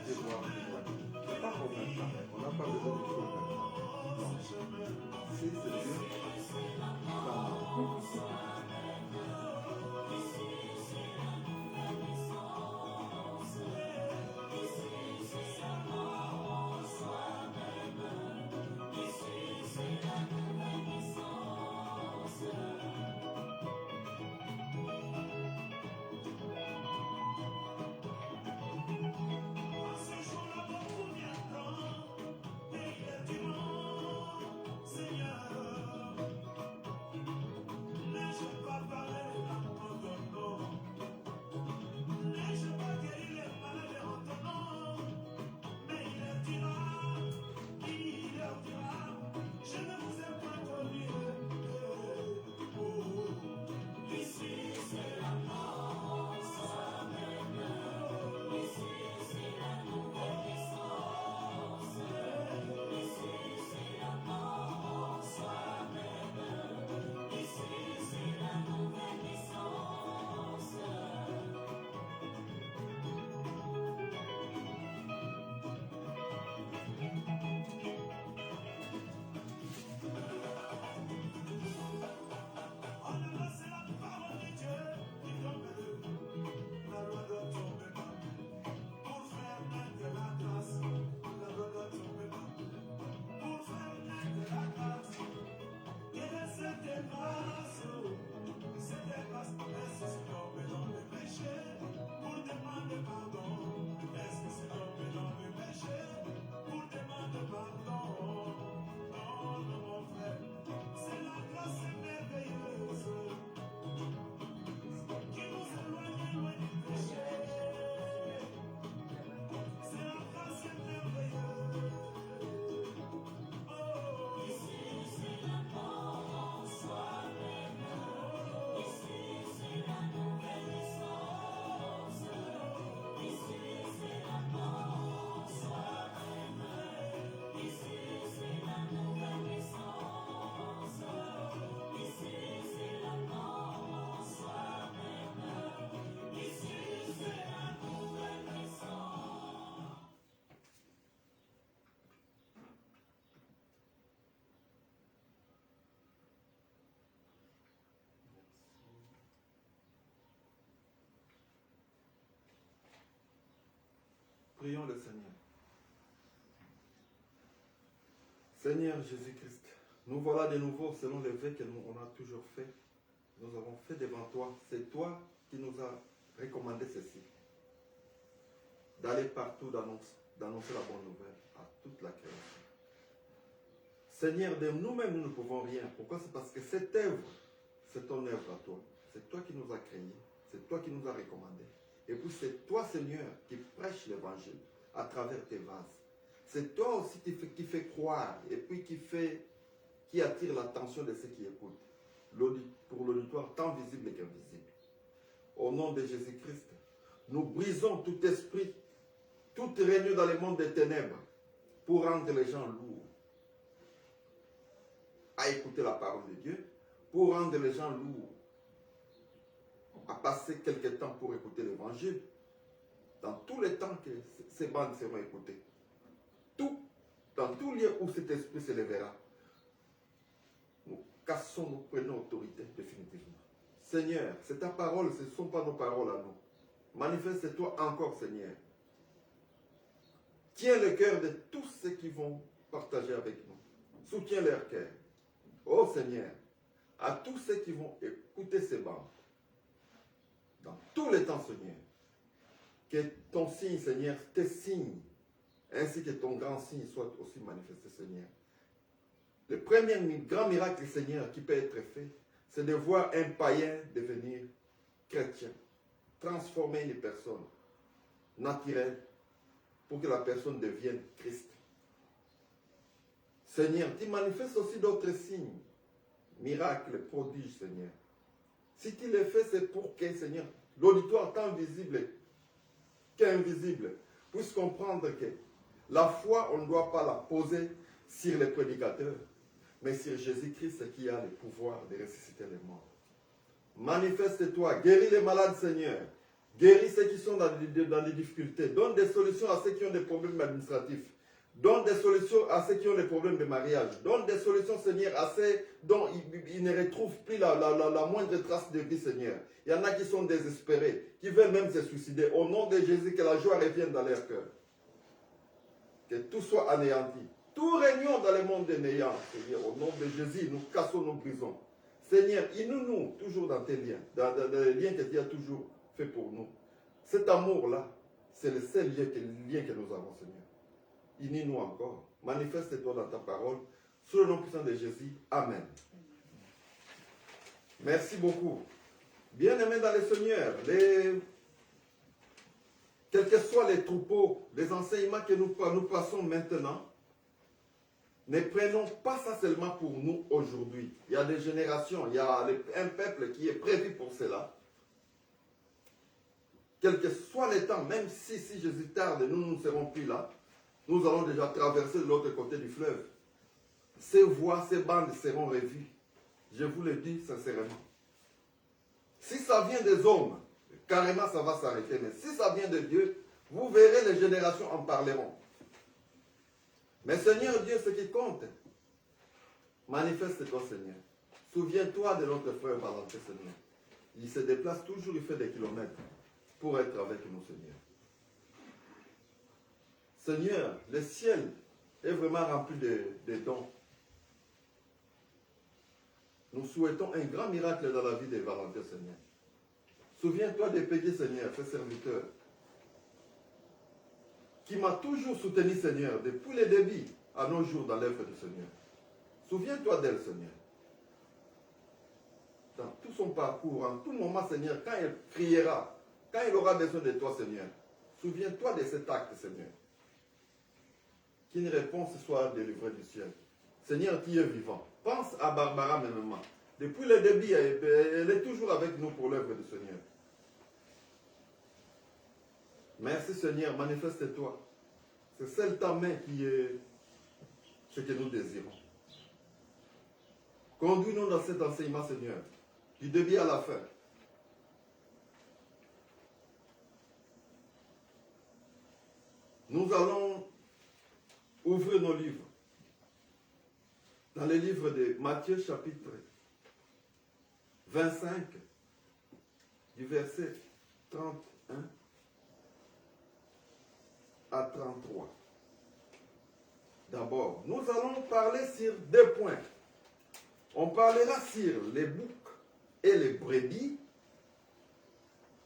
souhaité voir témoigner. Ce n'est pas pour maintenant, on n'a pas besoin de choses maintenant. Non. Si c'est Dieu, prions le Seigneur. Seigneur Jésus-Christ, nous voilà de nouveau selon les vœux que on a toujours fait. Nous avons fait devant toi. C'est toi qui nous as recommandé ceci. D'aller partout, d'annoncer la bonne nouvelle à toute la création. Seigneur, de nous-mêmes, nous ne pouvons rien. Pourquoi? C'est parce que cette œuvre, c'est ton œuvre à toi. C'est toi qui nous as créés. C'est toi qui nous as recommandés. Et puis c'est toi, Seigneur, qui prêche l'évangile à travers tes vases. C'est toi aussi qui fait croire et puis qui attire l'attention de ceux qui écoutent. Pour l'auditoire tant visible qu'invisible. Au nom de Jésus-Christ, nous brisons tout esprit, tout règne dans le monde des ténèbres pour rendre les gens lourds à écouter la parole de Dieu, pour rendre les gens lourds à passer quelque temps pour écouter l'évangile, dans tous les temps que ces bandes seront écoutées. Dans tout lieu où cet esprit se lèvera, nous cassons, nous prenons autorité définitivement. Seigneur, c'est ta parole, ce ne sont pas nos paroles à nous. Manifeste-toi encore, Seigneur. Tiens le cœur de tous ceux qui vont partager avec nous. Soutiens leur cœur. Oh Seigneur, à tous ceux qui vont écouter ces bandes, dans tous les temps, Seigneur, que ton signe, Seigneur, tes signes, ainsi que ton grand signe soit aussi manifesté, Seigneur. Le premier grand miracle, Seigneur, qui peut être fait, c'est de voir un païen devenir chrétien, transformer une personne naturelle pour que la personne devienne Christ. Seigneur, tu manifestes aussi d'autres signes, miracles, prodiges, Seigneur. Si tu les fais, c'est pour que, Seigneur, l'auditoire tant visible qu'invisible puisse comprendre que la foi, on ne doit pas la poser sur les prédicateurs, mais sur Jésus-Christ qui a le pouvoir de ressusciter les morts. Manifeste-toi, guéris les malades, Seigneur. Guéris ceux qui sont dans des difficultés. Donne des solutions à ceux qui ont des problèmes administratifs. Donne des solutions à ceux qui ont des problèmes de mariage. Donne des solutions, Seigneur, à ceux dont ils ne retrouvent plus la moindre trace de vie, Seigneur. Il y en a qui sont désespérés, qui veulent même se suicider. Au nom de Jésus, que la joie revienne dans leur cœur. Que tout soit anéanti. Tout régnons dans le monde des néants, Seigneur. Au nom de Jésus, nous cassons, nous brisons. Seigneur, inoue-nous toujours dans tes liens, dans les liens que tu as toujours fait pour nous. Cet amour-là, c'est le seul lien que nous avons, Seigneur. Unis-nous encore. Manifeste-toi dans ta parole. Sous le nom puissant de Jésus. Amen. Merci beaucoup. Bien-aimés dans le Seigneur, quels que soient les troupeaux, les enseignements que nous passons maintenant, ne prenons pas ça seulement pour nous aujourd'hui. Il y a des générations, il y a un peuple qui est prévu pour cela. Quel que soit le temps, même si Jésus tarde, nous ne serons plus là. Nous allons déjà traverser de l'autre côté du fleuve. Ces voies, ces bandes seront revues. Je vous le dis sincèrement. Si ça vient des hommes, carrément ça va s'arrêter. Mais si ça vient de Dieu, vous verrez, les générations en parleront. Mais Seigneur Dieu, ce qui compte, manifeste-toi, Seigneur. Souviens-toi de notre frère Valentin, Seigneur. Il se déplace toujours, il fait des kilomètres pour être avec nous, Seigneur. Seigneur, le ciel est vraiment rempli de dons. Nous souhaitons un grand miracle dans la vie de Valentin, Seigneur. Souviens-toi de Peggy, Seigneur, ce serviteur, qui m'a toujours soutenu, Seigneur, depuis le début à nos jours dans l'œuvre du Seigneur. Souviens-toi d'elle, Seigneur. Dans tout son parcours, en tout moment, Seigneur, quand elle priera, quand il aura besoin de toi, Seigneur, souviens-toi de cet acte, Seigneur. Qu'une réponse soit délivrée du ciel. Seigneur, qui est vivant. Pense à Barbara, mes mamans. Depuis le début, elle est toujours avec nous pour l'œuvre du Seigneur. Merci, Seigneur, manifeste-toi. C'est celle ta main qui est ce que nous désirons. Conduis-nous dans cet enseignement, Seigneur, du début à la fin. Nous allons ouvrir nos livres. Dans les livres de Matthieu chapitre 25, du verset 31 à 33. D'abord, nous allons parler sur 2 points. On parlera sur les boucs et les brebis.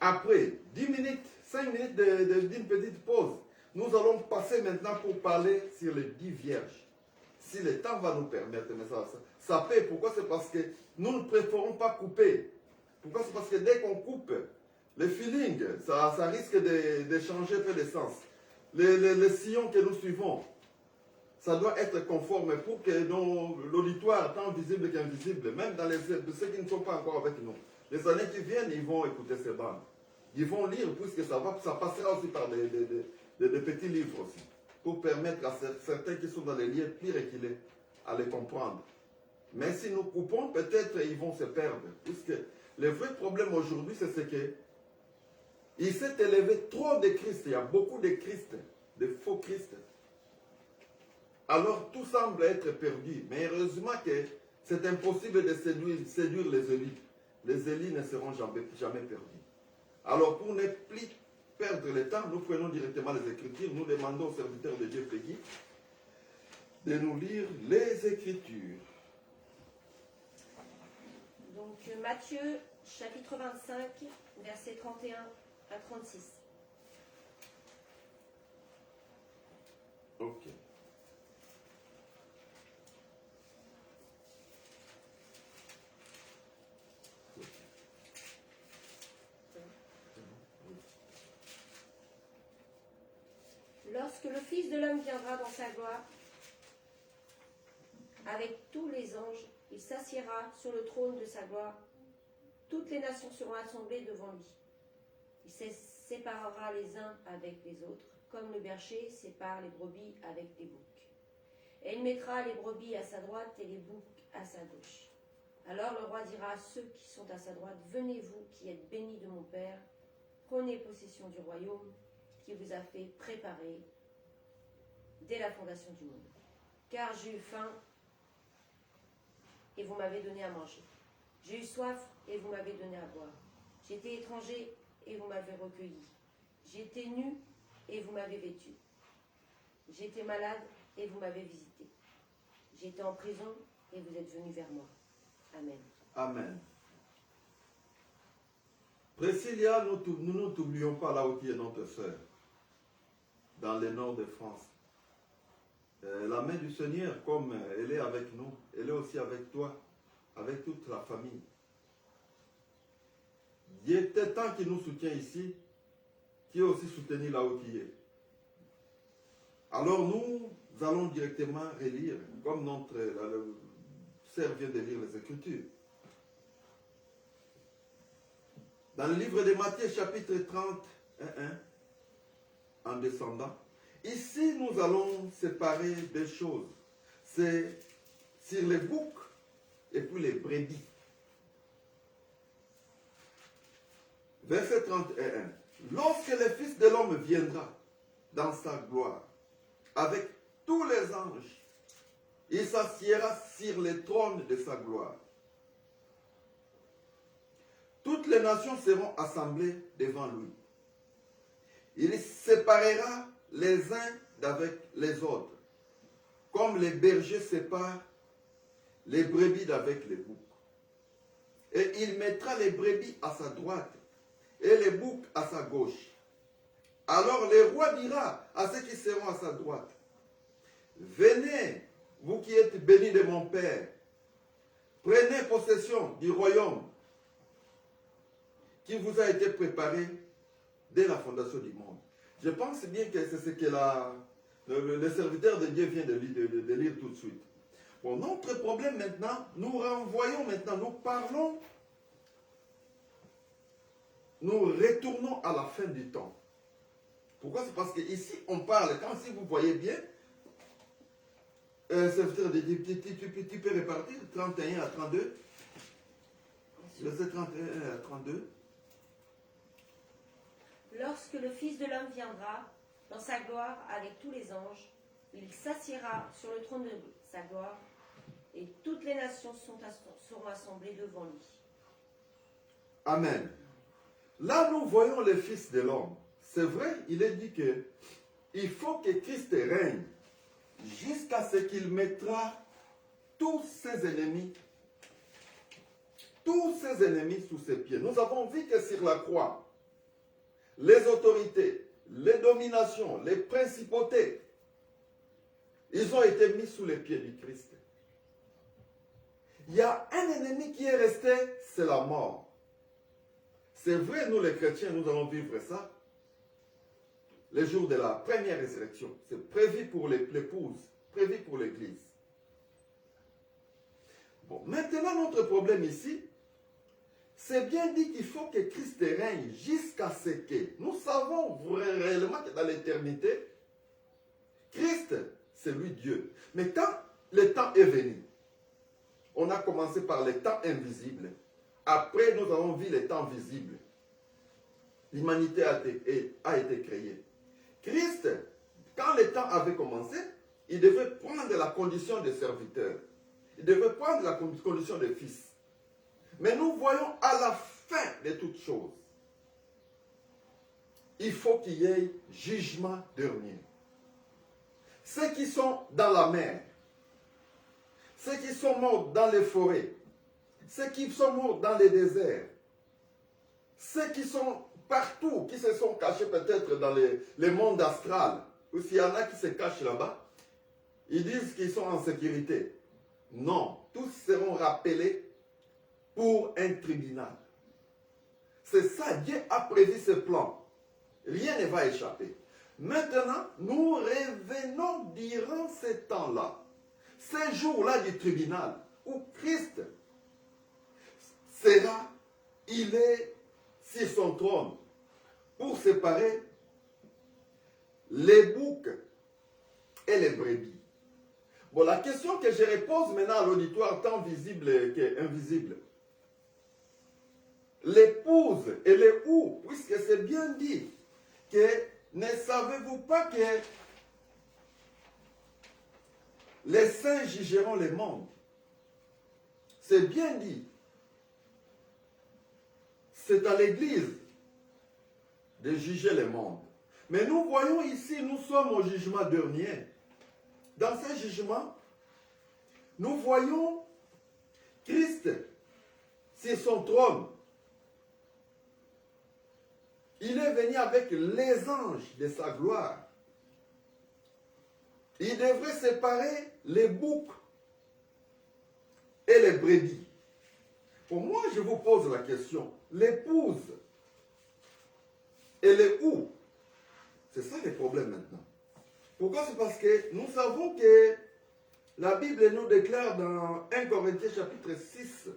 Après 10 minutes, 5 minutes d'une petite pause, nous allons passer maintenant pour parler sur les 10 vierges. Si le temps va nous permettre, mais ça paie. Pourquoi? C'est parce que nous ne préférons pas couper. Pourquoi? C'est parce que dès qu'on coupe, le feeling, ça risque de changer un peu de sens. Les sillons que nous suivons, ça doit être conforme pour que l'auditoire, tant visible qu'invisible, même dans ceux qui ne sont pas encore avec nous, les années qui viennent, ils vont écouter ces bandes. Ils vont lire, puisque ça passera aussi par des petits livres aussi, pour permettre à certains qui sont dans les liens plus reculés à les comprendre. Mais si nous coupons, peut-être ils vont se perdre, puisque le vrai problème aujourd'hui, c'est ce que il s'est élevé trop de Christ. Il y a beaucoup de Christ, de faux Christ. Alors tout semble être perdu. Mais heureusement que c'est impossible de séduire les élites. Les élites ne seront jamais perdus. Alors pour ne plus perdre le temps, nous prenons directement les Écritures. Nous demandons au serviteur de Dieu Peggy de nous lire les Écritures. Donc Matthieu chapitre 25, versets 31 à 36. Ok. Lorsque le Fils de l'homme viendra dans sa gloire, avec tous les anges, il s'assiera sur le trône de sa gloire. Toutes les nations seront assemblées devant lui. Il séparera les uns avec les autres, comme le berger sépare les brebis avec les boucs. Et il mettra les brebis à sa droite et les boucs à sa gauche. Alors le roi dira à ceux qui sont à sa droite, « Venez vous qui êtes bénis de mon Père, prenez possession du royaume qui vous a fait préparer dès la fondation du monde. Car j'ai eu faim et vous m'avez donné à manger. J'ai eu soif et vous m'avez donné à boire. J'étais étranger et vous m'avez recueilli. J'étais nu et vous m'avez vêtu. J'étais malade et vous m'avez visité. J'étais en prison et vous êtes venus vers moi. Amen. Amen. Priscilla, nous ne t'oublions pas là où tu es notre sœur, dans le nord de France. La main du Seigneur, comme elle est avec nous, elle est aussi avec toi, avec toute la famille. Il était temps qu'il nous soutient ici, qui est aussi soutenu là où tu es. Alors nous allons directement relire, comme notre sœur vient de lire les Écritures. Dans le livre de Matthieu, chapitre 31, en descendant, ici nous allons séparer deux choses. C'est sur les boucs et puis les brebis. Verset 31. Lorsque le Fils de l'homme viendra dans sa gloire, avec tous les anges, il s'assiera sur les trônes de sa gloire. Toutes les nations seront assemblées devant lui. Il séparera les uns d'avec les autres, comme les bergers séparent les brebis d'avec les boucs. Et il mettra les brebis à sa droite et les boucs à sa gauche. Alors le roi dira à ceux qui seront à sa droite, venez, vous qui êtes bénis de mon Père, prenez possession du royaume qui vous a été préparé dès la fondation du monde. Je pense bien que c'est ce que le serviteur de Dieu vient de lire tout de suite. Bon, notre problème maintenant, nous renvoyons maintenant, nous parlons, nous retournons à la fin du temps. Pourquoi? C'est parce qu'ici, on parle, quand si vous voyez bien, serviteur de Dieu, tu peux répartir 31 à 32. Verset 31 à 32. Lorsque le Fils de l'homme viendra dans sa gloire avec tous les anges, il s'assiera sur le trône de sa gloire et toutes les nations seront assemblées devant lui. Amen. Là, nous voyons le Fils de l'homme. C'est vrai, il est dit que il faut que Christ règne jusqu'à ce qu'il mettra tous ses ennemis sous ses pieds. Nous avons vu que sur la croix, les autorités, les dominations, les principautés, ils ont été mis sous les pieds du Christ. Il y a un ennemi qui est resté, c'est la mort. C'est vrai, nous les chrétiens, nous allons vivre ça. Les jours de la première résurrection. C'est prévu pour l'épouse, prévu pour l'église. Bon, maintenant, notre problème ici, c'est bien dit qu'il faut que Christ règne jusqu'à ce que nous savons réellement que dans l'éternité, Christ, c'est lui Dieu. Mais quand le temps est venu, on a commencé par les temps invisibles. Après, nous avons vu les temps visibles. L'humanité a été créée. Christ, quand le temps avait commencé, il devait prendre la condition de serviteur. Il devait prendre la condition de fils. Mais nous voyons à la fin de toutes choses, il faut qu'il y ait jugement dernier. Ceux qui sont dans la mer, ceux qui sont morts dans les forêts, ceux qui sont morts dans les déserts, ceux qui sont partout, qui se sont cachés peut-être dans les mondes astrales, ou s'il y en a qui se cachent là-bas, ils disent qu'ils sont en sécurité. Non, tous seront rappelés pour un tribunal. C'est ça, Dieu a prévu ce plan. Rien ne va échapper. Maintenant, nous revenons durant ces temps-là, ces jours-là du tribunal, où Christ sera, il est sur son trône, pour séparer les boucs et les brebis. Bon, la question que je repose maintenant à l'auditoire, tant visible qu'invisible. l'épouse, elle est où? Puisque c'est bien dit que ne savez-vous pas que les saints jugeront les mondes? C'est bien dit. C'est à l'Église de juger les mondes. Mais nous voyons ici, nous sommes au jugement dernier. Dans ce jugement, nous voyons Christ sur son trône. Il est venu avec les anges de sa gloire. Il devrait séparer les boucs et les brebis. Pour moi, je vous pose la question. L'épouse, elle est où? C'est ça le problème maintenant. Pourquoi? C'est parce que nous savons que la Bible nous déclare dans 1 Corinthiens chapitre 6,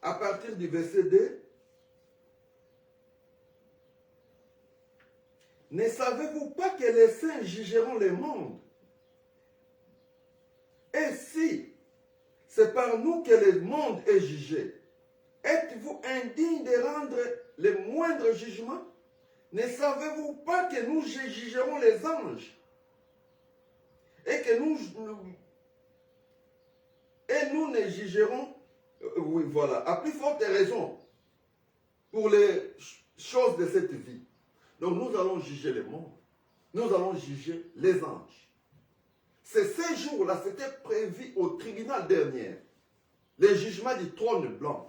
à partir du verset 2, ne savez-vous pas que les saints jugeront les mondes? Et si c'est par nous que le monde est jugé, êtes-vous indigne de rendre le moindre jugement? Ne savez-vous pas que nous jugerons les anges? Et que nous ne jugerons, oui voilà, à plus forte raison, pour les choses de cette vie. Donc nous allons juger le monde. Nous allons juger les anges. C'est ces jours-là, c'était prévu au tribunal dernier. Le jugement du trône blanc.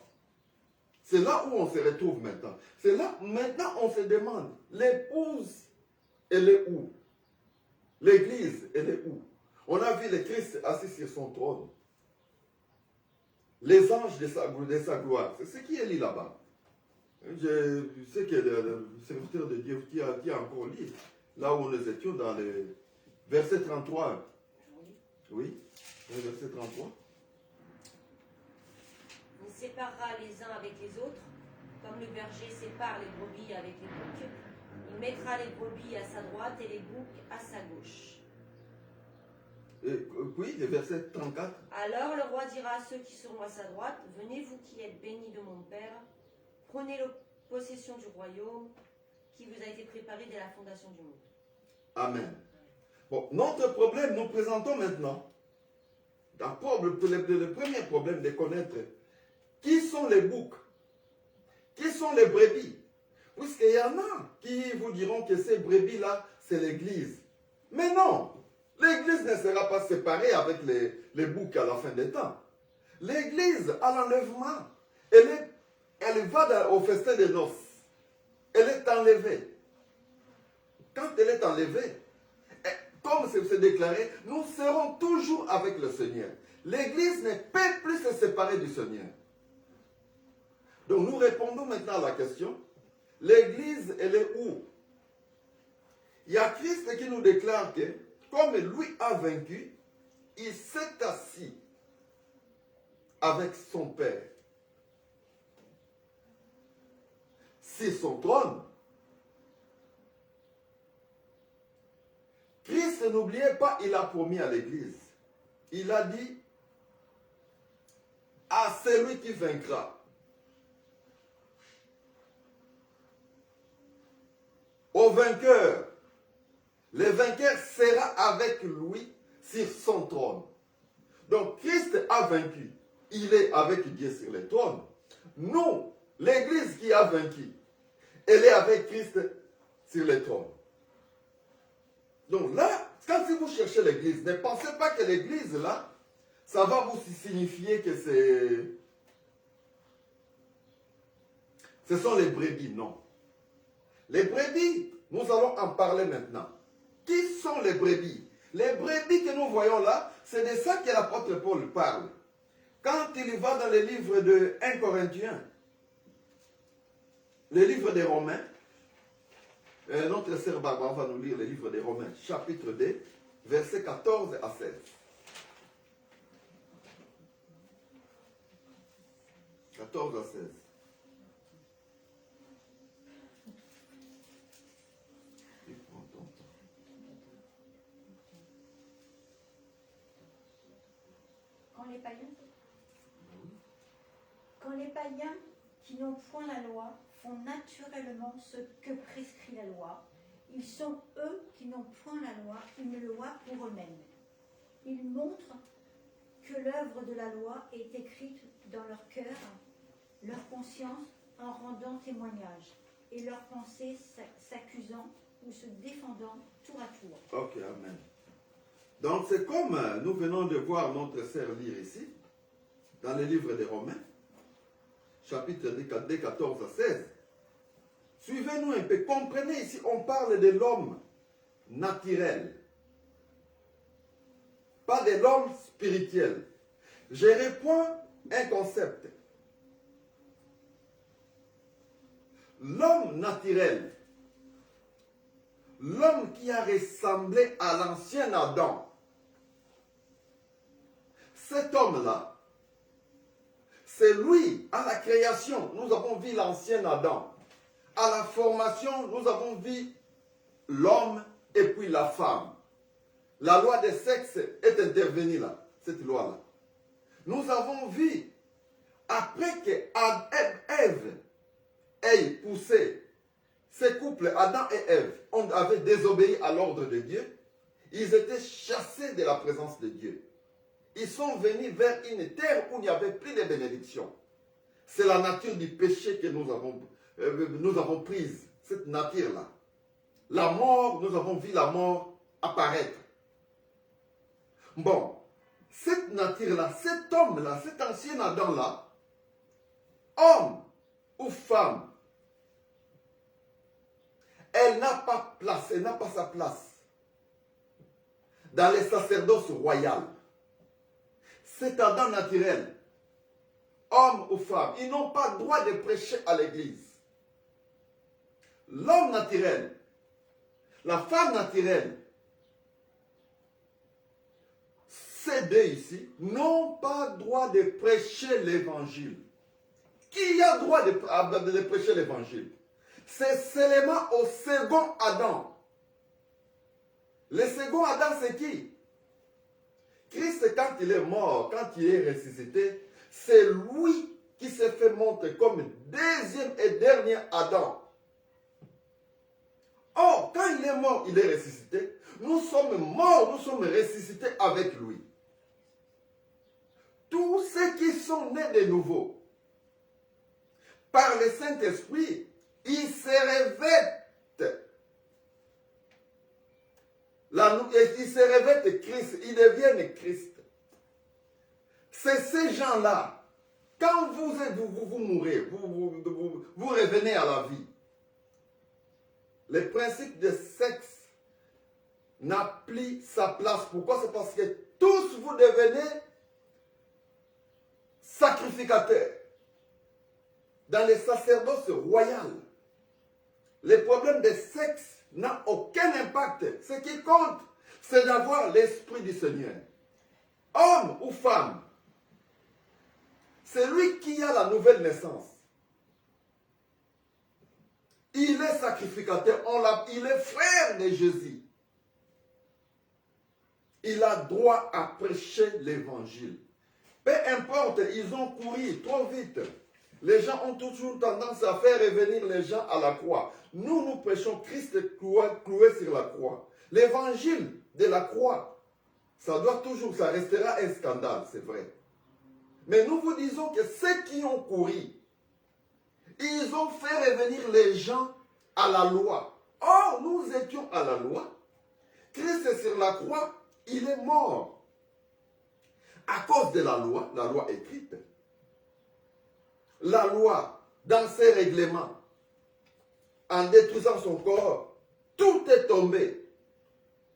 C'est là où on se retrouve maintenant. C'est là, maintenant, on se demande, l'épouse, elle est où? L'église, elle est où? On a vu le Christ assis sur son trône. Les anges de sa gloire. C'est ce qui est lu là-bas. Je sais que le serviteur de Dieu qui a encore lu, là où nous étions dans le verset 33. Oui, le verset 33. Il séparera les uns avec les autres, comme le berger sépare les brebis avec les boucs. Il mettra les brebis à sa droite et les boucs à sa gauche. Oui, le verset 34. Alors le roi dira à ceux qui seront à sa droite, venez vous qui êtes bénis de mon Père, prenez la possession du royaume qui vous a été préparé dès la fondation du monde. Amen. Bon, notre problème, nous présentons maintenant, d'abord le premier problème de connaître qui sont les boucs, qui sont les brebis. Puisqu'il y en a qui vous diront que ces brebis-là, c'est l'église. Mais non, l'église ne sera pas séparée avec les boucs à la fin des temps. L'église, à l'enlèvement, elle va au festin des noces. Elle est enlevée. Quand elle est enlevée, comme c'est déclaré, nous serons toujours avec le Seigneur. L'église ne peut plus se séparer du Seigneur. Donc nous répondons maintenant à la question, l'église, elle est où? Il y a Christ qui nous déclare que, comme lui a vaincu, il s'est assis avec son Père sur son trône. Christ, n'oubliez pas, il a promis à l'église. Il a dit à celui qui vaincra. Au vainqueur, le vainqueur sera avec lui sur son trône. Donc Christ a vaincu. Il est avec Dieu sur le trône. Nous, l'église qui a vaincu, elle est avec Christ sur le trône. Donc là, quand vous cherchez l'église, ne pensez pas que l'église là, ça va vous signifier que ce sont les brebis, non. Les brebis, nous allons en parler maintenant. Qui sont les brebis? Les brebis que nous voyons là, c'est de ça que l'apôtre Paul parle. Quand il va dans le livre de 1 Corinthiens, le livre des Romains, notre sœur Barbara va nous lire le livre des Romains, chapitre 2, versets 14 à 16. 14 à 16. Quand les païens qui n'ont point la loi font naturellement ce que prescrit la loi. Ils sont eux qui n'ont point la loi, une loi pour eux-mêmes. Ils montrent que l'œuvre de la loi est écrite dans leur cœur, leur conscience en rendant témoignage, et leurs pensées s'accusant ou se défendant tour à tour. Ok, amen. Donc c'est comme nous venons de voir notre sœur lire ici, dans le livre des Romains, chapitre des 14 à 16. Suivez-nous un peu, comprenez ici, on parle de l'homme naturel, pas de l'homme spirituel. Je réponds un concept. L'homme naturel, l'homme qui a ressemblé à l'ancien Adam, cet homme-là, c'est lui, à la création, nous avons vu l'ancien Adam. À la formation, nous avons vu l'homme et puis la femme. La loi des sexes est intervenue là, cette loi-là. Nous avons vu, après que Ève ait poussé ces couples, Adam et Ève, on avait désobéi à l'ordre de Dieu, ils étaient chassés de la présence de Dieu. Ils sont venus vers une terre où il n'y avait plus de bénédiction. C'est la nature du péché que nous avons prise, cette nature-là. La mort, nous avons vu la mort apparaître. Bon, cette nature-là, cet homme-là, cet ancien Adam-là, homme ou femme, elle n'a pas place, elle n'a pas sa place dans les sacerdoces royales. Cet Adam naturel, homme ou femme, ils n'ont pas le droit de prêcher à l'église. L'homme naturel, la femme naturelle, ces deux ici, n'ont pas le droit de prêcher l'évangile. Qui a le droit de prêcher l'évangile? C'est seulement au second Adam. Le second Adam, c'est qui? Christ, quand il est mort, quand il est ressuscité, c'est lui qui s'est fait monter comme deuxième et dernier Adam. Or, quand il est mort, il est ressuscité. Nous sommes morts, nous sommes ressuscités avec lui. Tous ceux qui sont nés de nouveau, par le Saint-Esprit, ils se revêtent. Ils se revêtent Christ, ils deviennent Christ. C'est ces gens-là, quand vous mourrez, vous revenez à la vie. Le principe de sexe n'a plus sa place. Pourquoi? C'est parce que tous vous devenez sacrificateurs. Dans les sacerdoces royales, le problème de sexe n'a aucun impact. Ce qui compte, c'est d'avoir l'Esprit du Seigneur. Homme ou femme, c'est lui qui a la nouvelle naissance. Il est sacrificateur, il est frère de Jésus. Il a droit à prêcher l'évangile. Peu importe, ils ont couru trop vite. Les gens ont toujours tendance à faire revenir les gens à la croix. Nous prêchons Christ cloué sur la croix. L'évangile de la croix, ça restera un scandale, c'est vrai. Mais nous vous disons que ceux qui ont couru, ils ont fait revenir les gens à la loi. Or, nous étions à la loi. Christ est sur la croix, il est mort. À cause de la loi écrite. La loi, dans ses règlements, en détruisant son corps, tout est tombé.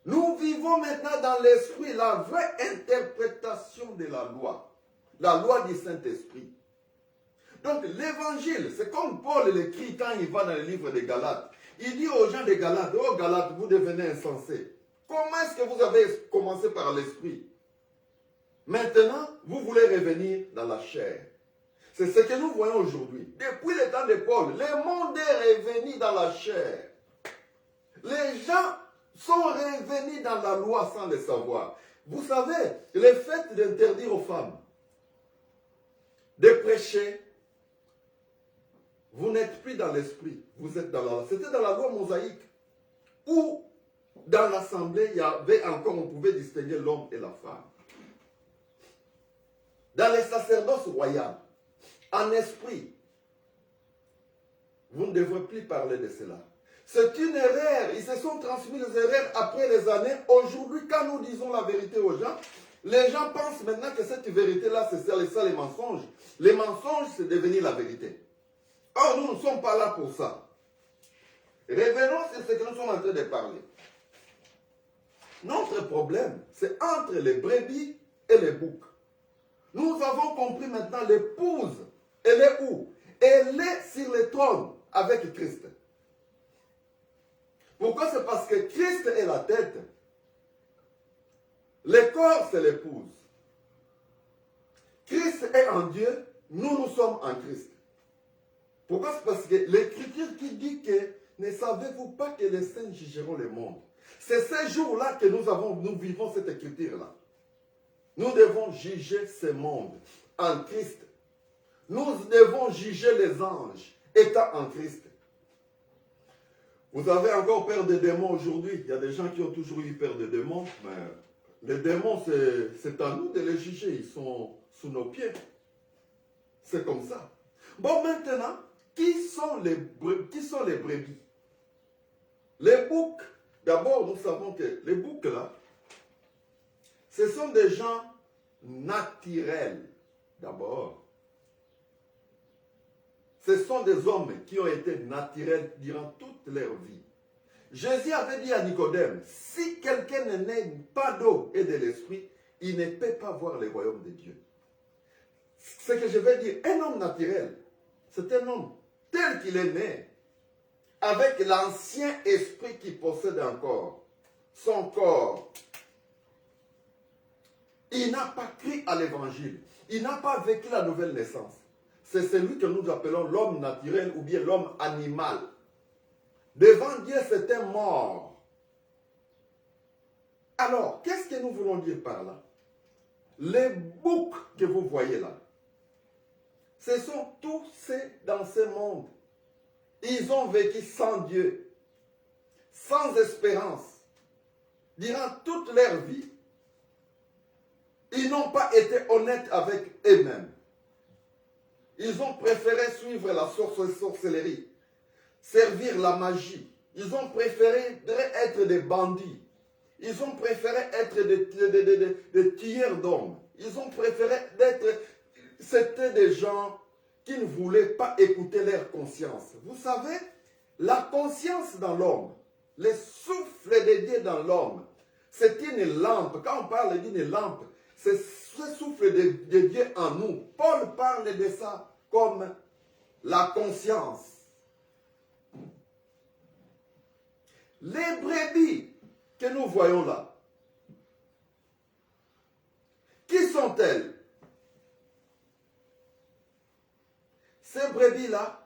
Nous vivons maintenant dans l'esprit, la vraie interprétation de la loi du Saint-Esprit. Donc l'évangile, c'est comme Paul l'écrit quand il va dans le livre des Galates. Il dit aux gens des Galates, oh Galates, vous devenez insensés. Comment est-ce que vous avez commencé par l'esprit? Maintenant, vous voulez revenir dans la chair. C'est ce que nous voyons aujourd'hui. Depuis le temps de Paul, le monde est revenu dans la chair. Les gens sont revenus dans la loi sans le savoir. Vous savez, le fait d'interdire aux femmes de prêcher Vous n'êtes plus dans l'esprit, vous êtes dans la loi. C'était dans la loi mosaïque, où dans l'assemblée, il y avait encore, on pouvait distinguer l'homme et la femme. Dans les sacerdoces royaux, en esprit, vous ne devrez plus parler de cela. C'est une erreur. Ils se sont transmis les erreurs après les années. Aujourd'hui, quand nous disons la vérité aux gens, les gens pensent maintenant que cette vérité-là, c'est ça les mensonges. Les mensonges, c'est devenir la vérité. Or, nous ne sommes pas là pour ça. Revenons sur ce que nous sommes en train de parler. Notre problème, c'est entre les brebis et les boucs. Nous avons compris maintenant l'épouse. Elle est où? Elle est sur le trône avec Christ. Pourquoi? C'est parce que Christ est la tête. Le corps, c'est l'épouse. Christ est en Dieu, nous sommes en Christ. Pourquoi? C'est parce que l'Écriture qui dit que ne savez-vous pas que les saints jugeront le monde? C'est ces jours-là que nous vivons cette Écriture-là. Nous devons juger ce monde en Christ. Nous devons juger les anges étant en Christ. Vous avez encore peur des démons aujourd'hui. Il y a des gens qui ont toujours eu peur des démons, mais les démons, c'est à nous de les juger. Ils sont sous nos pieds. C'est comme ça. Bon, maintenant, qui sont les brebis? Les boucs, d'abord, nous savons que les boucs, là, ce sont des gens naturels, d'abord. Ce sont des hommes qui ont été naturels durant toute leur vie. Jésus avait dit à Nicodème, si quelqu'un ne naît pas d'eau et de l'esprit, il ne peut pas voir le royaume de Dieu. Ce que je veux dire, un homme naturel, c'est un homme tel qu'il est né, avec l'ancien esprit qui possède encore son corps. Il n'a pas cru à l'évangile. Il n'a pas vécu la nouvelle naissance. C'est celui que nous appelons l'homme naturel ou bien l'homme animal. Devant Dieu, c'est un mort. Alors, qu'est-ce que nous voulons dire par là? Les boucs que vous voyez là, ce sont tous ceux dans ce monde. Ils ont vécu sans Dieu, sans espérance. Durant toute leur vie, ils n'ont pas été honnêtes avec eux-mêmes. Ils ont préféré suivre la sorcellerie, servir la magie. Ils ont préféré être des bandits. Ils ont préféré être des tueurs d'hommes. Ils ont préféré d'être... C'était des gens qui ne voulaient pas écouter leur conscience. Vous savez, la conscience dans l'homme, le souffle de Dieu dans l'homme, c'est une lampe. Quand on parle d'une lampe, c'est ce souffle de Dieu en nous. Paul parle de ça comme la conscience. Les brebis que nous voyons là, qui sont-elles? Ces brebis-là,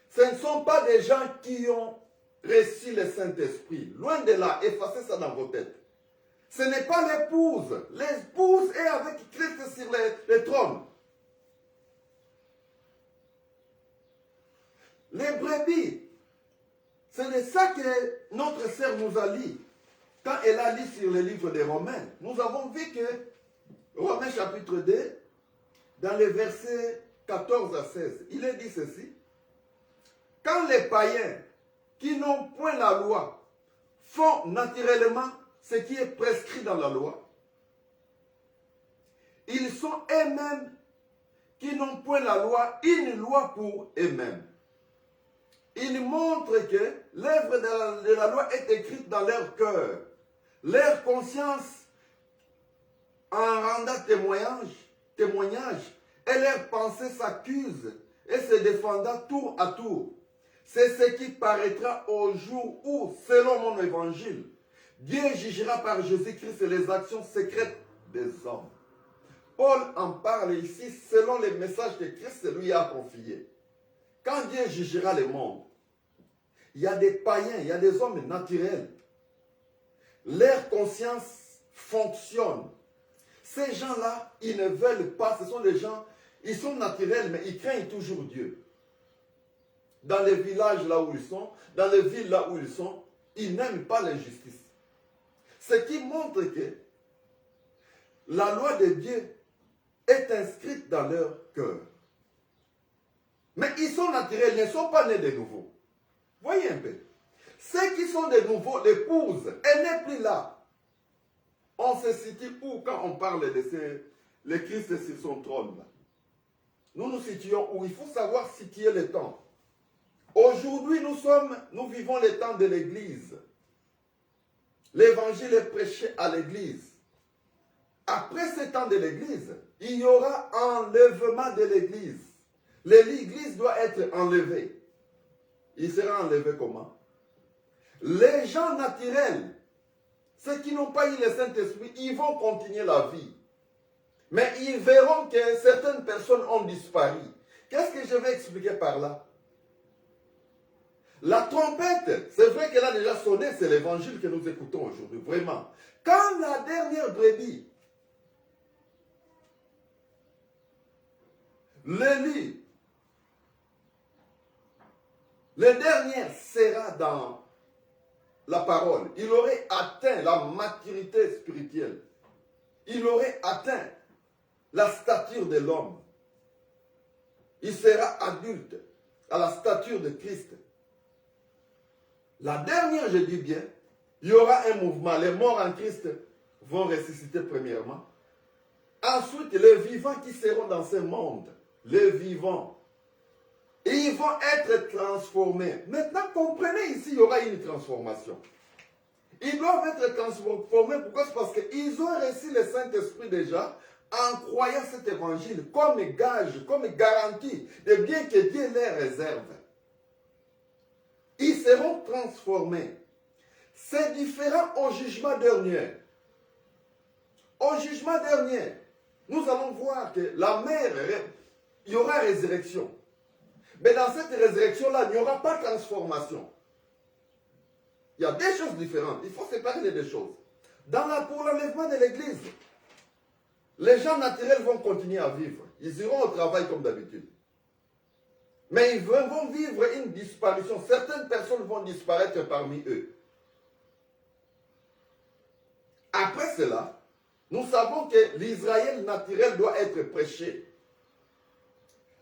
ce ne sont pas des gens qui ont reçu le Saint-Esprit. Loin de là, effacez ça dans vos têtes. Ce n'est pas l'épouse. L'épouse est avec Christ sur le trône. Les brebis, c'est de ça que notre sœur nous a lu. Quand elle a lu sur le livre des Romains, nous avons vu que Romains chapitre 2, dans les versets 14 à 16, il est dit ceci. Quand les païens qui n'ont point la loi font naturellement ce qui est prescrit dans la loi, ils sont eux-mêmes qui n'ont point la loi, une loi pour eux-mêmes. Ils montrent que l'œuvre de la loi est écrite dans leur cœur. Leur conscience en rendant témoignage et leurs pensées s'accusent et se défendant tour à tour. C'est ce qui paraîtra au jour où, selon mon évangile, Dieu jugera par Jésus-Christ les actions secrètes des hommes. Paul en parle ici selon les messages que Christ lui a confiés. Quand Dieu jugera le monde, il y a des païens, il y a des hommes naturels. Leur conscience fonctionne. Ces gens-là, ils ne veulent pas, ce sont des gens, ils sont naturels, mais ils craignent toujours Dieu. dans les villages là où ils sont, dans les villes là où ils sont, ils n'aiment pas l'injustice. Ce qui montre que la loi de Dieu est inscrite dans leur cœur. Mais ils sont naturels, ils ne sont pas nés de nouveau. Voyez un peu. Ceux qui sont de nouveau, l'épouse, elle n'est plus là. On se situe où quand on parle de le Christ sur son trône là? Nous nous situons où? Il faut savoir situer le temps. Aujourd'hui, nous vivons les temps de l'Église. L'évangile est prêché à l'Église. Après ce temps de l'Église, il y aura enlèvement de l'Église. L'Église doit être enlevée. Il sera enlevé comment? Les gens naturels, ceux qui n'ont pas eu le Saint-Esprit, ils vont continuer la vie. Mais ils verront que certaines personnes ont disparu. Qu'est-ce que je vais expliquer par là? La trompette, c'est vrai qu'elle a déjà sonné, c'est l'évangile que nous écoutons aujourd'hui, vraiment. Quand la dernière brebis, l'élu, le dernier sera dans la parole, il aurait atteint la maturité spirituelle. Il aurait atteint la stature de l'homme. Il sera adulte à la stature de Christ. La dernière, je dis bien, il y aura un mouvement. Les morts en Christ vont ressusciter premièrement. Ensuite, les vivants qui seront dans ce monde, les vivants, et ils vont être transformés. Maintenant, comprenez ici, il y aura une transformation. Ils doivent être transformés. Pourquoi? C'est parce qu'ils ont reçu le Saint-Esprit déjà en croyant cet évangile comme gage, comme garantie de bien que Dieu les réserve. Ils seront transformés. C'est différent au jugement dernier. Au jugement dernier, nous allons voir que la mer, il y aura résurrection. Mais dans cette résurrection-là, il n'y aura pas de transformation. Il y a des choses différentes. Il faut séparer les deux choses. Pour l'enlèvement de l'Église, les gens naturels vont continuer à vivre. Ils iront au travail comme d'habitude. Mais ils vont vivre une disparition. Certaines personnes vont disparaître parmi eux. Après cela, nous savons que l'Israël naturel doit être prêché.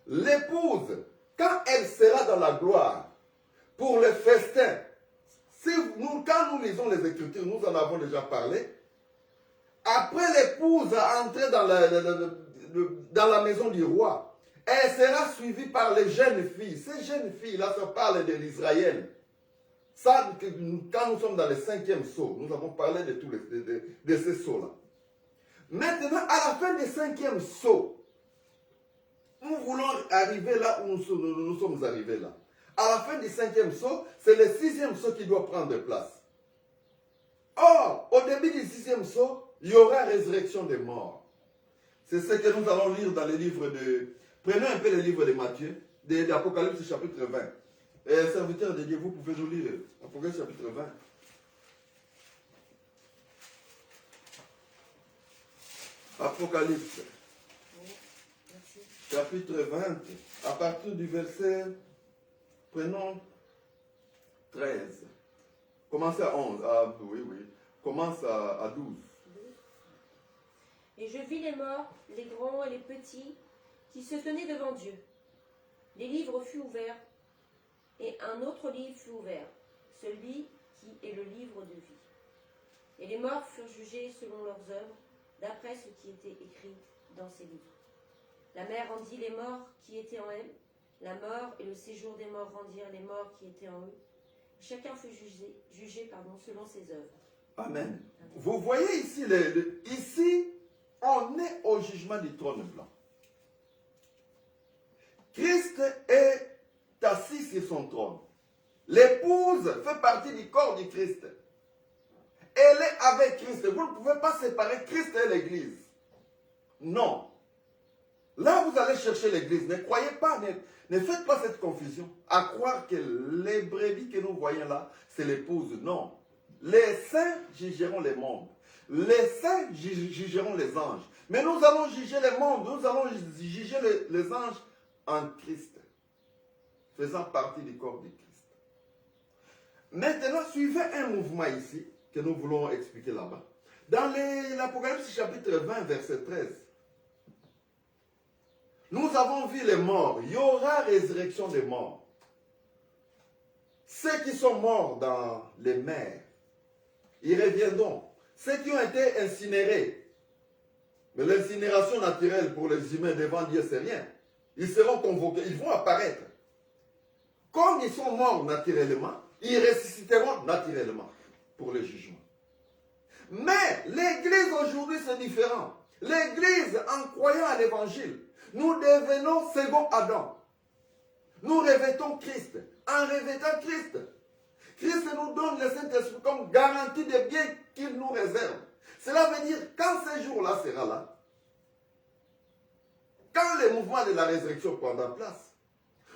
L'épouse, quand elle sera dans la gloire, pour le festin, quand nous lisons les Écritures, nous en avons déjà parlé, après l'épouse a entré dans la maison du roi, elle sera suivie par les jeunes filles. Ces jeunes filles-là, ça parle de l'Israël. Ça, quand nous sommes dans le 5e sceau, nous avons parlé de ces sceaux-là. Maintenant, à la fin du 5e sceau, nous voulons arriver là où nous sommes arrivés là. À la fin du 5e sceau, c'est le 6e sceau qui doit prendre place. Or, au début du 6e sceau, il y aura résurrection des morts. C'est ce que nous allons lire dans le livre de... Prenons un peu le livre de Matthieu, d'Apocalypse chapitre 20. Et serviteur de Dieu, vous pouvez nous lire Apocalypse chapitre 20. Apocalypse chapitre 20, à partir du verset, prenons 13. Commencez à 11. Oui. Commence à 12. Et je vis les morts, les grands et les petits, qui se tenaient devant Dieu. Les livres furent ouverts, et un autre livre fut ouvert, celui qui est le livre de vie. Et les morts furent jugés selon leurs œuvres, d'après ce qui était écrit dans ces livres. La mer rendit les morts qui étaient en elle, la mort et le séjour des morts rendirent les morts qui étaient en eux. Chacun fut jugé selon ses œuvres. Amen. Vous voyez ici, ici, on est au jugement du trône blanc. Christ est assis sur son trône. L'épouse fait partie du corps du Christ. Elle est avec Christ. Vous ne pouvez pas séparer Christ et l'Église. Non. Là, vous allez chercher l'Église. Ne croyez pas, ne faites pas cette confusion. À croire que les brebis que nous voyons là, c'est l'épouse. Non. Les saints jugeront les mondes. Les saints jugeront les anges. Mais nous allons juger les mondes. Nous allons juger les anges en Christ. faisant partie du corps du Christ. Maintenant, suivez un mouvement ici que nous voulons expliquer là-bas. Dans l'Apocalypse chapitre 20, verset 13, nous avons vu les morts. Il y aura résurrection des morts. Ceux qui sont morts dans les mers, ils reviendront. Ceux qui ont été incinérés, mais l'incinération naturelle pour les humains devant Dieu, c'est rien. Ils seront convoqués, ils vont apparaître. Comme ils sont morts naturellement, ils ressusciteront naturellement pour le jugement. Mais l'Église aujourd'hui, c'est différent. L'Église, en croyant à l'Évangile, nous devenons second Adam. Nous revêtons Christ. En revêtant Christ, Christ nous donne le Saint-Esprit comme garantie des biens qu'il nous réserve. Cela veut dire, quand ce jour-là sera là, quand le mouvement de la résurrection prendra place,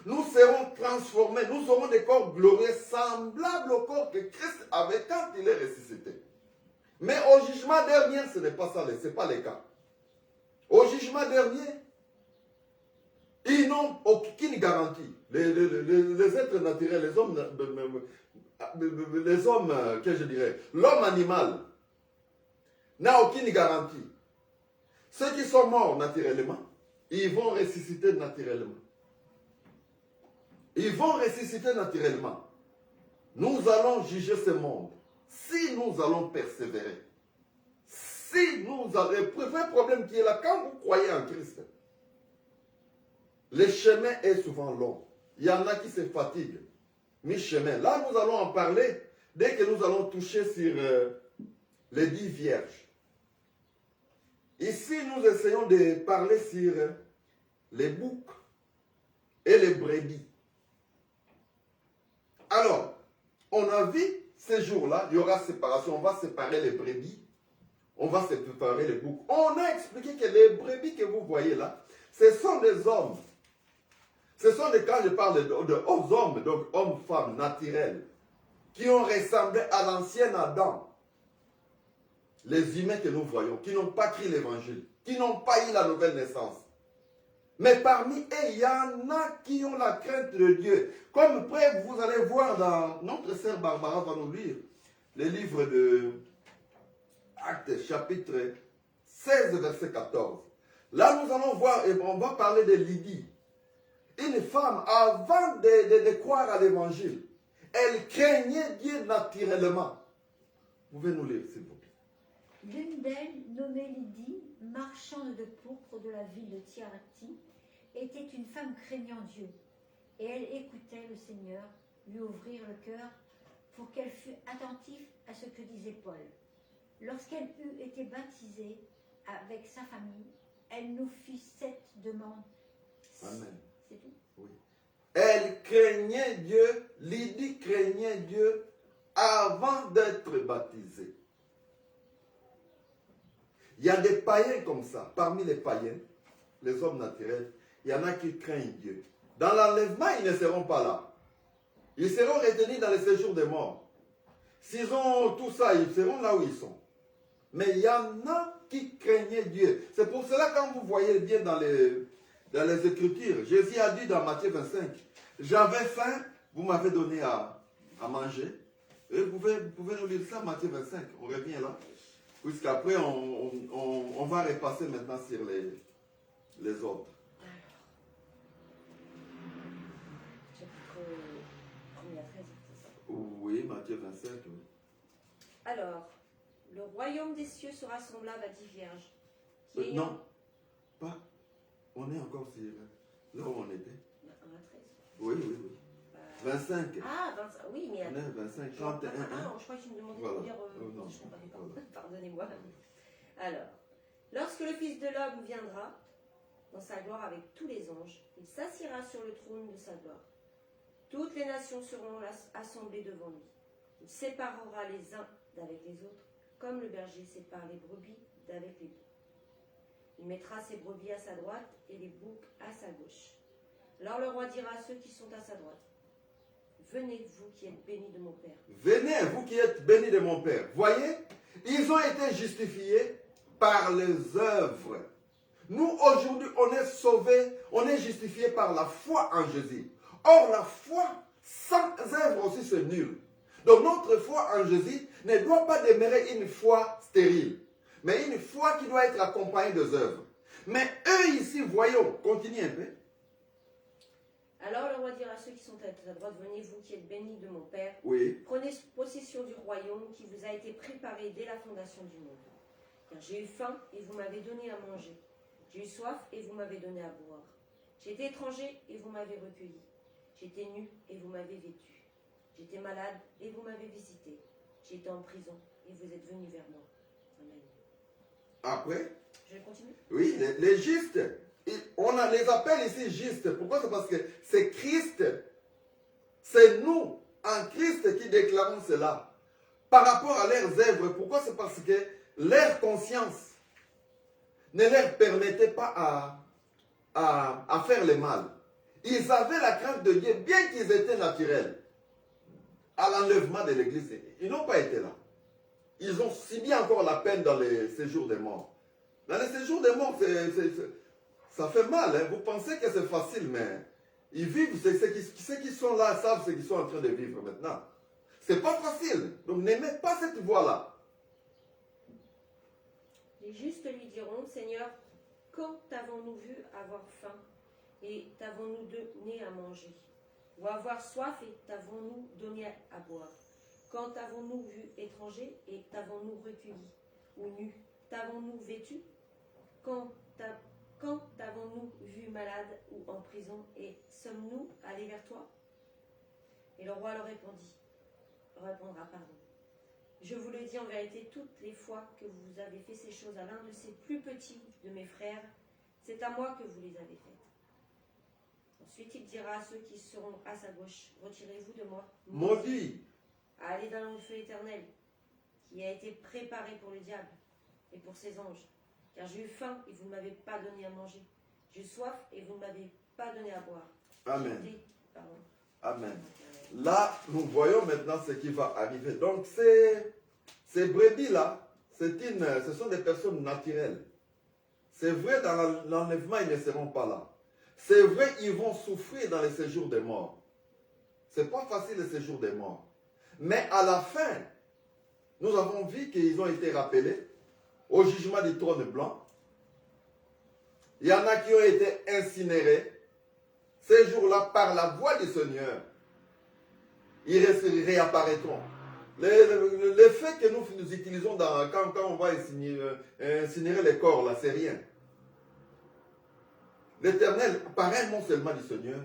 nous serons transformés, nous aurons des corps glorieux semblables au corps que Christ avait quand il est ressuscité. Mais au jugement dernier, ce n'est pas ça, ce n'est pas le cas. Au jugement dernier, ils n'ont aucune garantie. Les êtres naturels, que je dirais, l'homme animal n'a aucune garantie. Ceux qui sont morts naturellement, ils vont ressusciter naturellement. Ils vont ressusciter naturellement. Nous allons juger ce monde. Si nous allons persévérer. Si nous allons... Le vrai problème qui est là, quand vous croyez en Christ, le chemin est souvent long. Il y en a qui se fatiguent. Mi-chemin. Là, nous allons en parler dès que nous allons toucher sur les 10 vierges. Ici, nous essayons de parler sur les boucs et les brebis. Alors, on a vu ces jours-là, il y aura séparation. On va séparer les brebis. On va séparer les boucs. On a expliqué que les brebis que vous voyez là, ce sont des hommes. Ce sont des, quand je parle de hommes, donc hommes-femmes naturels, qui ont ressemblé à l'ancien Adam. Les humains que nous voyons, qui n'ont pas cru l'évangile, qui n'ont pas eu la nouvelle naissance. Mais parmi eux, il y en a qui ont la crainte de Dieu. Comme près, vous allez voir dans notre sœur Barbara va nous lire le livre de Actes, chapitre 16, verset 14. Là, nous allons voir, et on va parler de Lydie. Une femme, avant de croire à l'évangile, elle craignait Dieu naturellement. Vous pouvez nous lire, s'il vous plaît. L'une d'elles, nommée Lydie, marchande de pourpre de la ville de Thyatire, était une femme craignant Dieu, et elle écoutait le Seigneur lui ouvrir le cœur pour qu'elle fût attentive à ce que disait Paul. Lorsqu'elle eut été baptisée avec sa famille, elle nous fit cette demande. Amen. C'est tout. Oui. Elle craignait Dieu, Lydie craignait Dieu avant d'être baptisée. Il y a des païens comme ça. Parmi les païens, les hommes naturels, il y en a qui craignent Dieu. Dans l'enlèvement, ils ne seront pas là. Ils seront retenus dans le séjour des morts. S'ils ont tout ça, ils seront là où ils sont. Mais il y en a qui craignaient Dieu. C'est pour cela, quand vous voyez bien dans les Écritures, Jésus a dit dans Matthieu 25, j'avais faim, vous m'avez donné à manger. Et vous pouvez nous lire ça, Matthieu 25. On revient là. Puisqu'après, on va repasser maintenant sur les autres. Chapitre 1er à 13, c'est ça. Oui, Matthieu 25. Oui. Alors, le royaume des cieux sera semblable à 10 vierges. Qui Non, pas. On est encore sur là où on était. 1 à 13. Oui, oui, oui. 25. Ah, 25, oui, mais... On est 25, 31. Ah, je crois que tu me demandais Voilà. de dire... Non, je ne comprends pas. voilà. Pardonnez-moi. Alors, lorsque le Fils de l'homme viendra dans sa gloire avec tous les anges, il s'assiera sur le trône de sa gloire. Toutes les nations seront assemblées devant lui. Il séparera les uns d'avec les autres, comme le berger sépare les brebis d'avec les boucs. Il mettra ses brebis à sa droite et les boucs à sa gauche. Alors le roi dira à ceux qui sont à sa droite, venez, vous qui êtes bénis de mon Père. Venez, vous qui êtes bénis de mon Père. Voyez, ils ont été justifiés par les œuvres. Nous, aujourd'hui, on est sauvés, on est justifiés par la foi en Jésus. Or, la foi sans œuvre aussi, c'est nul. Donc, notre foi en Jésus ne doit pas demeurer une foi stérile, mais une foi qui doit être accompagnée des œuvres. Mais eux ici, voyons, continue un peu. Alors le roi dira à ceux qui sont à sa droite, venez vous qui êtes bénis de mon Père, Oui. prenez possession du royaume qui vous a été préparé dès la fondation du monde. Car j'ai eu faim et vous m'avez donné à manger. J'ai eu soif et vous m'avez donné à boire. J'étais étranger et vous m'avez recueilli. J'étais nu et vous m'avez vêtu. J'étais malade et vous m'avez visité. J'étais en prison et vous êtes venus vers moi. Amen. Après, Je continue. oui, les justes, on les appelle ici justes. Pourquoi? C'est parce que c'est Christ, c'est nous, en Christ, qui déclarons cela. Par rapport à leurs œuvres, pourquoi? C'est parce que leur conscience ne leur permettait pas à faire le mal. Ils avaient la crainte de Dieu, bien qu'ils étaient naturels. À l'enlèvement de l'Église, ils n'ont pas été là. Ils ont subi encore la peine dans les séjours des morts. Dans les séjours des morts, ça fait mal. Hein? Vous pensez que c'est facile, mais ils vivent, ceux qui sont là savent ce qu'ils sont en train de vivre maintenant. C'est pas facile. Donc n'aimez pas cette voie-là. Les justes lui diront, Seigneur, quand t'avons-nous vu avoir faim et t'avons-nous donné à manger? Ou avoir soif et t'avons-nous donné à boire? Quand t'avons-nous vu étranger et t'avons-nous recueilli? Ou nu, t'avons-nous vêtu? Quand t'avons-nous vu malade ou en prison et sommes-nous allés vers toi? Et le roi leur répondra, pardon. Je vous le dis en vérité, toutes les fois que vous avez fait ces choses à l'un de ces plus petits de mes frères, c'est à moi que vous les avez faites. Ensuite, il dira à ceux qui seront à sa gauche, retirez-vous de moi, Maudit. à aller dans le feu éternel, qui a été préparé pour le diable et pour ses anges. Car j'ai eu faim et vous ne m'avez pas donné à manger. J'ai eu soif et vous ne m'avez pas donné à boire. Amen. Pardon. Amen. Là, nous voyons maintenant ce qui va arriver. Donc, ces brebis-là, ce sont des personnes naturelles. C'est vrai, dans l'enlèvement, ils ne seront pas là. C'est vrai, ils vont souffrir dans les séjours des morts. Ce n'est pas facile, le séjour des morts. Mais à la fin, nous avons vu qu'ils ont été rappelés au jugement du trône blanc. Il y en a qui ont été incinérés. Ces jours-là, par la voix du Seigneur, ils réapparaîtront. Le fait que nous utilisons quand on va incinérer les corps, là, c'est rien. L'Éternel, par un mot seulement du Seigneur,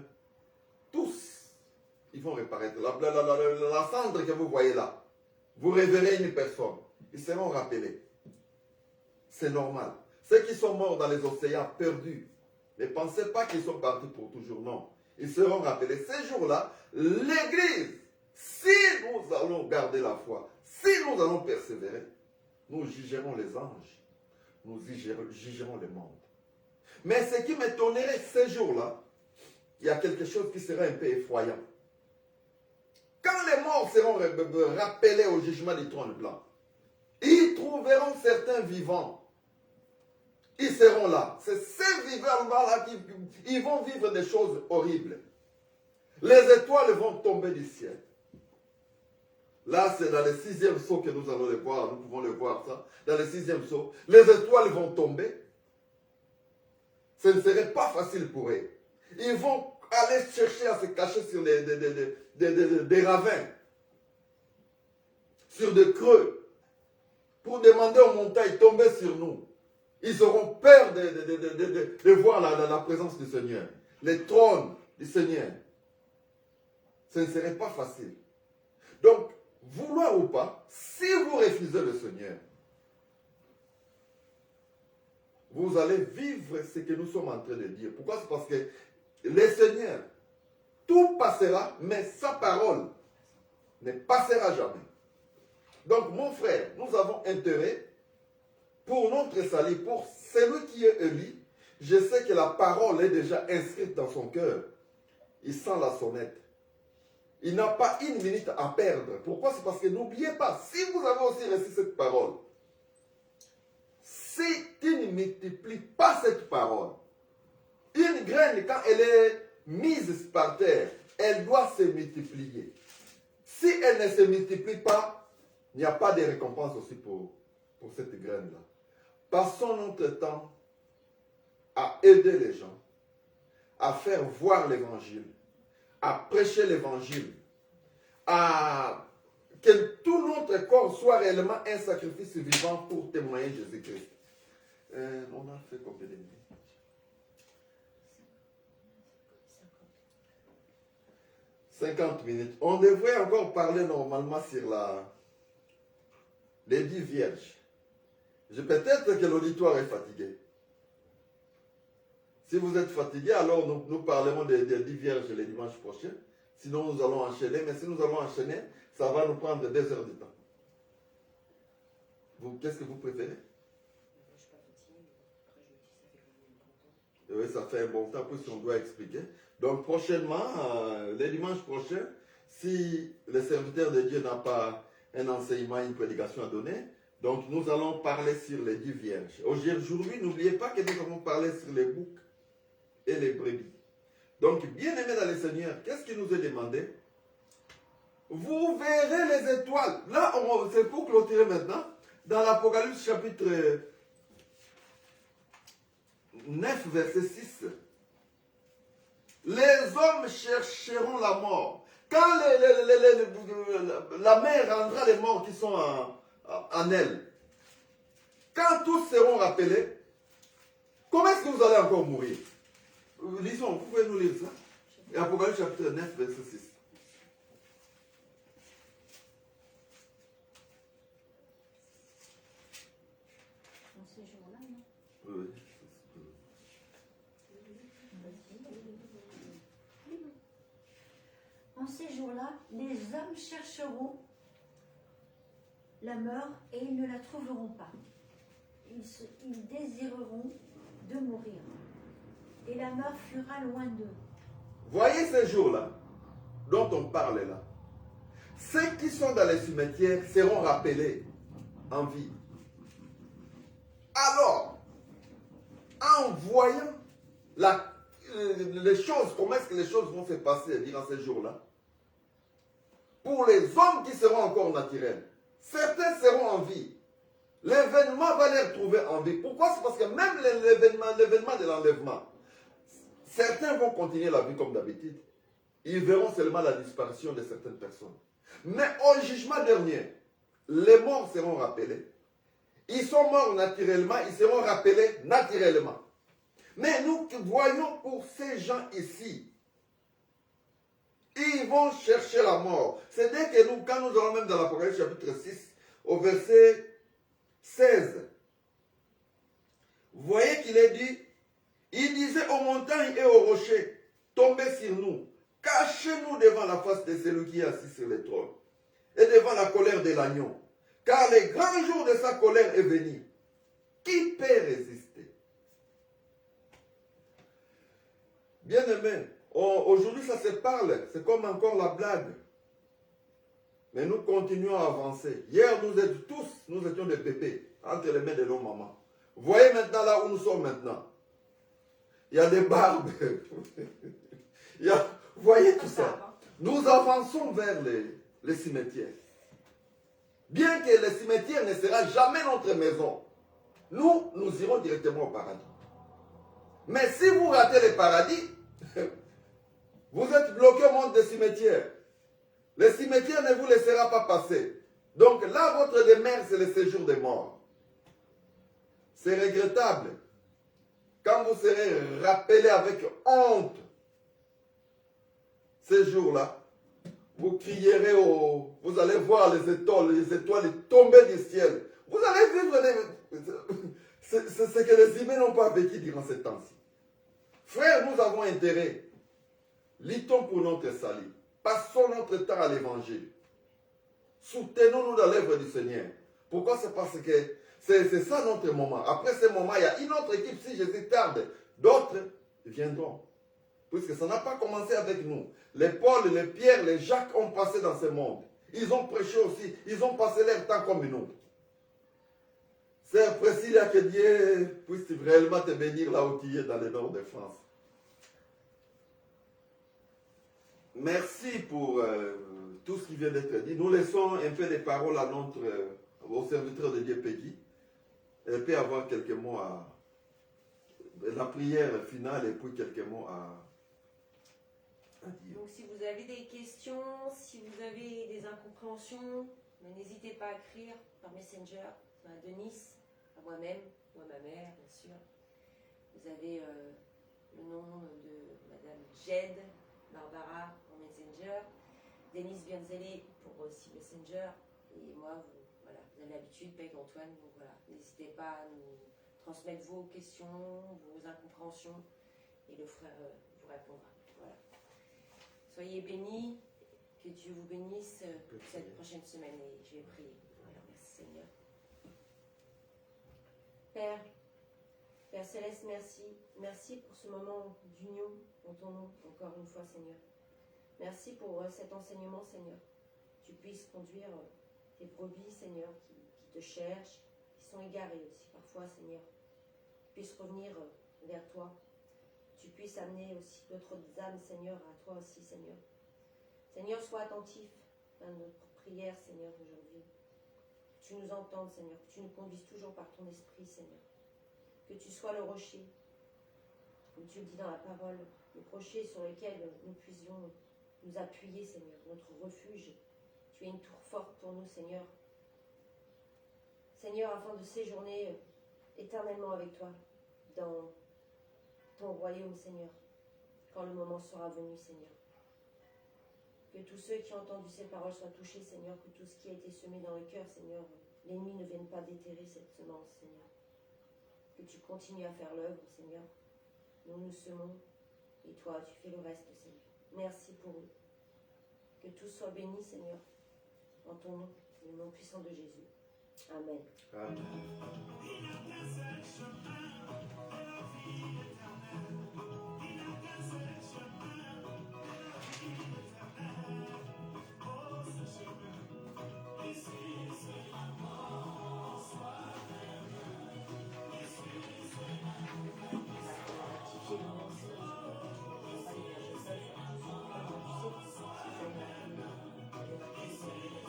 tous, ils vont réapparaître. La cendre que vous voyez là, vous révérez une personne, ils seront rappelés. C'est normal. Ceux qui sont morts dans les océans, perdus, ne pensez pas qu'ils sont partis pour toujours, non. Ils seront rappelés. Ces jours-là, l'Église, si nous allons garder la foi, si nous allons persévérer, nous jugerons les anges, nous jugerons le monde. Mais ce qui m'étonnerait ces jours-là, il y a quelque chose qui serait un peu effroyant. Quand les morts seront rappelés au jugement du trône blanc, ils trouveront certains vivants. Ils seront là. C'est ces vivants-là qui vont vivre des choses horribles. Les étoiles vont tomber du ciel. Là, c'est dans le 6e saut que nous allons le voir. Nous pouvons le voir, ça. Dans le 6e saut, les étoiles vont tomber. Ce ne serait pas facile pour eux. Ils vont aller chercher à se cacher sur des ravins, sur des creux, pour demander aux montagnes, tomber sur nous. Ils auront peur de voir la présence du Seigneur, les trônes du Seigneur. Ce ne serait pas facile. Donc, vouloir ou pas, si vous refusez le Seigneur, vous allez vivre ce que nous sommes en train de dire. Pourquoi? C'est parce que le Seigneur, tout passera, mais sa parole ne passera jamais. Donc, mon frère, nous avons intérêt, pour notre salut, pour celui qui est élu, je sais que la parole est déjà inscrite dans son cœur. Il sent la sonnette. Il n'a pas une minute à perdre. Pourquoi? C'est parce que n'oubliez pas, si vous avez aussi reçu cette parole, si tu ne multiplies pas cette parole, une graine, quand elle est mise par terre, elle doit se multiplier. Si elle ne se multiplie pas, il n'y a pas de récompense aussi pour cette graine-là. Passons notre temps à aider les gens, à faire voir l'évangile, à prêcher l'évangile, à que tout notre corps soit réellement un sacrifice vivant pour témoigner Jésus-Christ. On a fait combien de minutes? 50 minutes. On devrait encore parler normalement sur les 10 vierges. Peut-être que l'auditoire est fatigué. Si vous êtes fatigué, alors nous parlerons des 10 vierges le dimanche prochain. Sinon, nous allons enchaîner. Mais si nous allons enchaîner, ça va nous prendre 2 heures de temps. Qu'est-ce que vous préférez? Oui, ça fait un bon temps, puisqu'on doit expliquer. Donc, prochainement, le dimanche prochain, si le serviteur de Dieu n'a pas un enseignement, une prédication à donner, donc nous allons parler sur les 10 vierges. Aujourd'hui, n'oubliez pas que nous allons parler sur les boucs et les brebis. Donc, bien aimés dans le Seigneur, qu'est-ce qu'il nous est demandé? Vous verrez les étoiles. Là, c'est pour clôturer maintenant. Dans l'Apocalypse chapitre 9, verset 6. Les hommes chercheront la mort. Quand la mer rendra les morts qui sont en elle, quand tous seront rappelés, comment est-ce que vous allez encore mourir? Lisons, vous pouvez nous lire ça. Apocalypse chapitre 9, verset 6. Dans ces jours-là, non? Oui. En ces jours-là, les hommes chercheront la mort et ils ne la trouveront pas. Ils désireront de mourir. Et la mort fuira loin d'eux. Voyez ces jours-là, dont on parle là. Ceux qui sont dans les cimetières seront rappelés en vie. Alors, en voyant les choses, comment est-ce que les choses vont se passer durant ces jours-là, pour les hommes qui seront encore naturels, certains seront en vie. L'événement va les retrouver en vie. Pourquoi? C'est parce que même l'événement de l'enlèvement, certains vont continuer la vie comme d'habitude. Ils verront seulement la disparition de certaines personnes. Mais au jugement dernier, les morts seront rappelés. Ils sont morts naturellement, ils seront rappelés naturellement. Mais nous voyons pour ces gens ici, ils vont chercher la mort. C'est dès que nous, quand nous allons même dans l'Apocalypse chapitre 6, au verset 16, vous voyez qu'il est dit, il disait aux montagnes et aux rochers, tombez sur nous, cachez-nous devant la face de celui qui est assis sur le trône, et devant la colère de l'agneau, car le grand jour de sa colère est venu. Qui peut résister? Bien-aimés, aujourd'hui ça se parle, c'est comme encore la blague. Mais nous continuons à avancer. Hier, nous étions des bébés, entre les mains de nos mamans. Vous voyez maintenant là où nous sommes maintenant. Il y a des barbes. Vous voyez tout ça. Nous avançons vers les cimetières. Bien que le cimetière ne sera jamais notre maison, nous irons directement au paradis. Mais si vous ratez le paradis, vous êtes bloqué au monde des cimetières. Le cimetière ne vous laissera pas passer. Donc là, votre demeure, c'est le séjour des morts. C'est regrettable. Quand vous serez rappelé avec honte, ces jours-là, vous crierez, vous allez voir les étoiles tomber du ciel. Vous allez vivre c'est ce que les humains n'ont pas vécu durant ces temps-ci. Frères, nous avons intérêt. Luttons pour notre salut. Passons notre temps à l'évangile. Soutenons-nous dans l'œuvre du Seigneur. Pourquoi? C'est parce que c'est ça notre moment. Après ce moment, il y a une autre équipe. Si Jésus tarde, d'autres viendront. Puisque ça n'a pas commencé avec nous. Les Paul, les Pierre, les Jacques ont passé dans ce monde. Ils ont prêché aussi. Ils ont passé leur temps comme nous. C'est Priscilla, que Dieu puisse réellement te bénir là où tu es dans le nord de France. merci pour tout ce qui vient d'être dit. Nous laissons un peu les paroles à au serviteur de Dieu Peggy. Elle peut avoir quelques mots la prière finale et puis quelques mots à dire. Donc si vous avez des questions, si vous avez des incompréhensions, n'hésitez pas à écrire par Messenger à Denis, à moi-même ou à ma mère, bien sûr. Vous avez le nom de Madame Jed Barbara en Messenger, Denis Bianzelli pour aussi Messenger, et moi, vous avez l'habitude, Peg Antoine, donc voilà, n'hésitez pas à nous transmettre vos questions, vos incompréhensions, et le frère vous répondra. Voilà. Soyez bénis, que Dieu vous bénisse cette prochaine semaine, et je vais prier. Voilà, merci Seigneur. Père Céleste, merci. Merci pour ce moment d'union en ton nom, encore une fois, Seigneur. Merci pour cet enseignement, Seigneur. Que tu puisses conduire tes brebis, Seigneur, qui te cherchent, qui sont égarés aussi parfois, Seigneur. Que tu puisses revenir vers toi. Que tu puisses amener aussi d'autres âmes, Seigneur, à toi aussi, Seigneur. Seigneur, sois attentif à notre prière, Seigneur, aujourd'hui. Que tu nous entendes, Seigneur. Que tu nous conduises toujours par ton esprit, Seigneur. Que tu sois le rocher, comme tu le dis dans la parole, le rocher sur lequel nous puissions nous appuyer, Seigneur, notre refuge. Tu es une tour forte pour nous, Seigneur. Seigneur, afin de séjourner éternellement avec toi dans ton royaume, Seigneur, quand le moment sera venu, Seigneur. Que tous ceux qui ont entendu ces paroles soient touchés, Seigneur, que tout ce qui a été semé dans le cœur, Seigneur, l'ennemi ne vienne pas déterrer cette semence, Seigneur. Que tu continues à faire l'œuvre, Seigneur. Nous semons et toi, tu fais le reste, Seigneur. Merci pour eux. Que tout soit béni, Seigneur, en ton nom, au nom puissant de Jésus. Amen. Amen.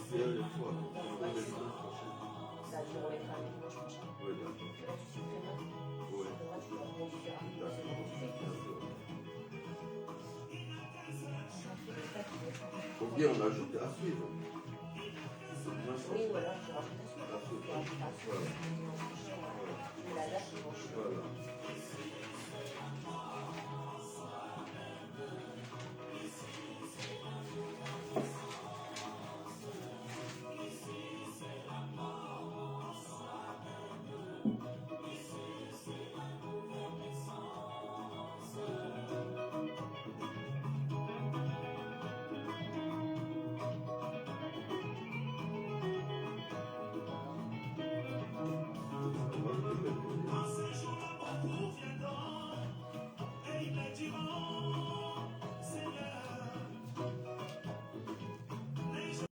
C'est une fois. Ça, tu remettras le dimanche prochain. Oui, d'accord. Là, tu sais très bien. Oui. Là, tu vas modifier. Ou bien on ajoute à suivre. Oui, voilà, je rajoute à suivre. À suivre. La date dimanche. Voilà.